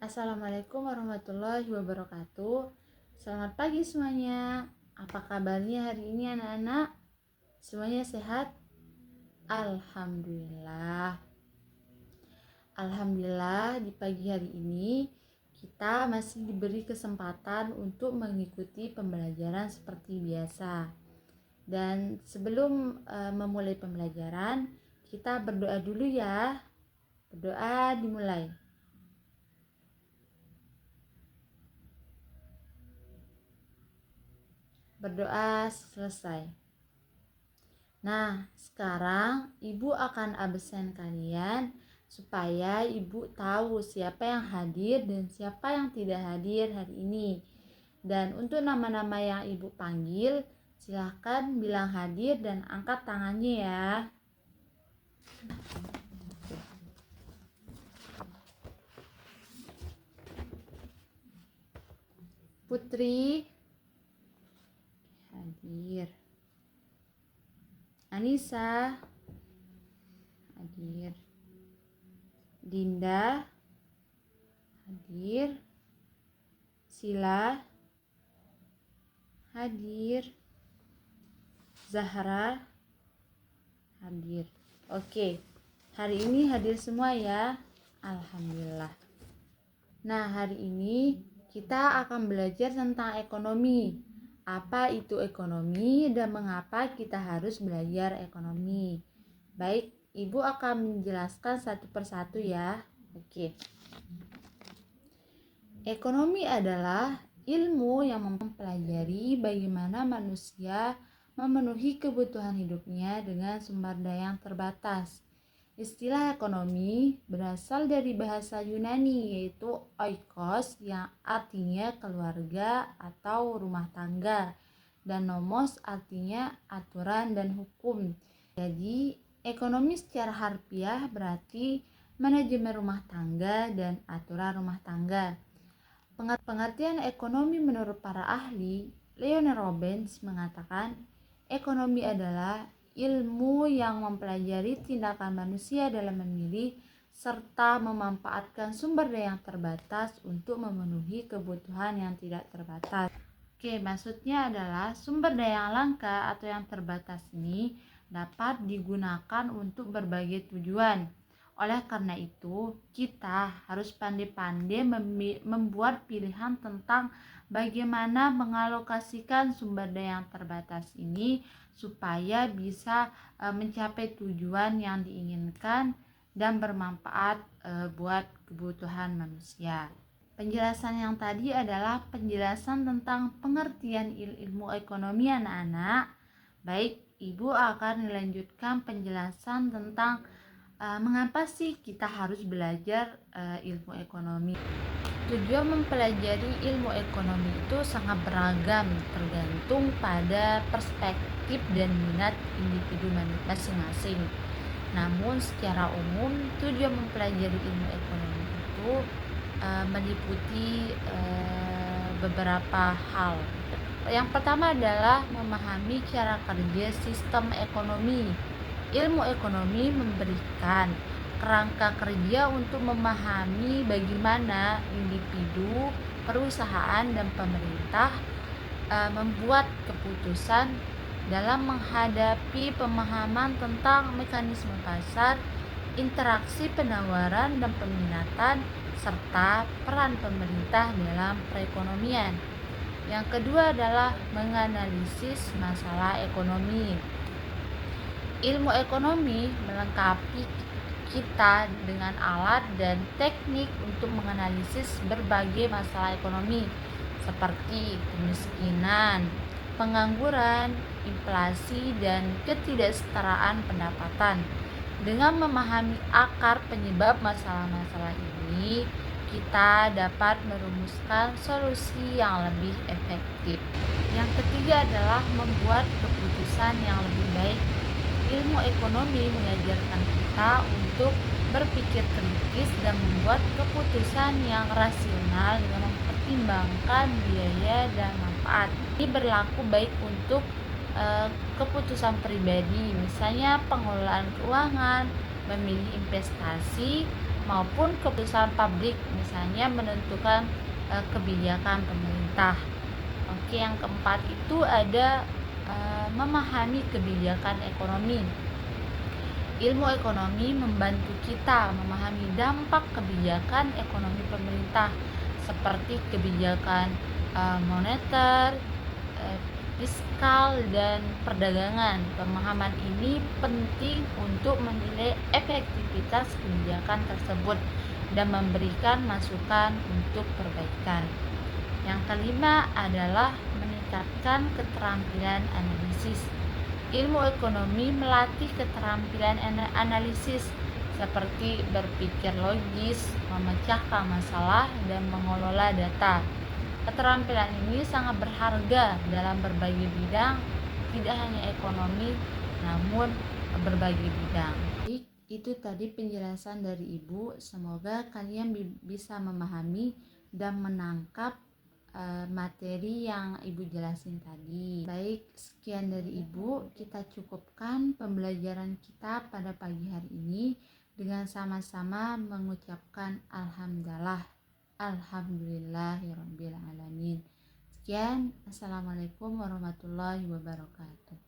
Assalamualaikum warahmatullahi wabarakatuh. Selamat pagi semuanya. Apa kabarnya hari ini anak-anak? Semuanya sehat? Alhamdulillah. Alhamdulillah di pagi hari ini kita masih diberi kesempatan untuk mengikuti pembelajaran seperti biasa. Dan sebelum memulai pembelajaran, kita berdoa dulu ya. Berdoa dimulai. Berdoa selesai. Nah, sekarang ibu akan absen kalian supaya ibu tahu siapa yang hadir dan siapa yang tidak hadir hari ini. Dan untuk nama-nama yang ibu panggil, silahkan bilang hadir dan angkat tangannya ya. Putri hadir. Anissa hadir. Dinda hadir. Sila hadir. Zahra hadir. Oke, hari ini hadir semua ya. Alhamdulillah. Nah, hari ini kita akan belajar tentang ekonomi. Apa itu ekonomi dan mengapa kita harus belajar ekonomi? Baik, Ibu akan menjelaskan satu persatu ya. Oke. Ekonomi adalah ilmu yang mempelajari bagaimana manusia memenuhi kebutuhan hidupnya dengan sumber daya yang terbatas. Istilah ekonomi berasal dari bahasa Yunani yaitu oikos yang artinya keluarga atau rumah tangga dan nomos artinya aturan dan hukum. Jadi ekonomi secara harfiah berarti manajemen rumah tangga dan aturan rumah tangga. Pengertian ekonomi menurut para ahli, Leonard Robbins mengatakan ekonomi adalah ilmu yang mempelajari tindakan manusia dalam memilih serta memanfaatkan sumber daya yang terbatas untuk memenuhi kebutuhan yang tidak terbatas. Oke, maksudnya adalah sumber daya yang langka atau yang terbatas ini dapat digunakan untuk berbagai tujuan. Oleh karena itu, kita harus pandai-pandai membuat pilihan tentang bagaimana mengalokasikan sumber daya yang terbatas ini supaya bisa mencapai tujuan yang diinginkan dan bermanfaat buat kebutuhan manusia. Penjelasan yang tadi adalah penjelasan tentang pengertian ilmu ekonomi anak-anak. Baik, Ibu akan melanjutkan penjelasan tentang mengapa sih kita harus belajar ilmu ekonomi. Tujuan mempelajari ilmu ekonomi itu sangat beragam, tergantung pada perspektif dan minat individu masing-masing. Namun secara umum tujuan mempelajari ilmu ekonomi itu meliputi beberapa hal. Yang pertama adalah memahami cara kerja sistem ekonomi. Ilmu ekonomi memberikan kerangka kerja untuk memahami bagaimana individu, perusahaan, dan pemerintah membuat keputusan dalam menghadapi pemahaman tentang mekanisme pasar, interaksi penawaran dan peminatan, serta peran pemerintah dalam perekonomian. Yang kedua adalah menganalisis masalah ekonomi. Ilmu ekonomi melengkapi kita dengan alat dan teknik untuk menganalisis berbagai masalah ekonomi seperti kemiskinan, pengangguran, inflasi, dan ketidaksetaraan pendapatan. Dengan memahami akar penyebab masalah-masalah ini, kita dapat merumuskan solusi yang lebih efektif. Yang ketiga adalah membuat keputusan yang lebih baik. Ilmu ekonomi mengajarkan kita untuk berpikir kritis dan membuat keputusan yang rasional dengan mempertimbangkan biaya dan manfaat. Ini berlaku baik untuk keputusan pribadi, misalnya pengelolaan keuangan, memilih investasi, maupun keputusan publik, misalnya menentukan kebijakan pemerintah. Oke, yang keempat itu ada memahami kebijakan ekonomi. Ilmu ekonomi membantu kita memahami dampak kebijakan ekonomi pemerintah seperti kebijakan moneter, fiskal, dan perdagangan. Pemahaman ini penting untuk menilai efektivitas kebijakan tersebut dan memberikan masukan untuk perbaikan. Yang kelima adalah meningkatkan keterampilan analisis. Ilmu ekonomi melatih keterampilan analisis seperti berpikir logis, memecahkan masalah, dan mengelola data. Keterampilan ini sangat berharga dalam berbagai bidang, tidak hanya ekonomi, namun berbagai bidang. Itu tadi penjelasan dari Ibu. Semoga kalian bisa memahami dan menangkap materi yang Ibu jelasin tadi. Baik, sekian dari Ibu. Kita cukupkan pembelajaran kita pada pagi hari ini dengan sama-sama mengucapkan alhamdulillahirabbil alamin. Sekian, assalamualaikum warahmatullahi wabarakatuh.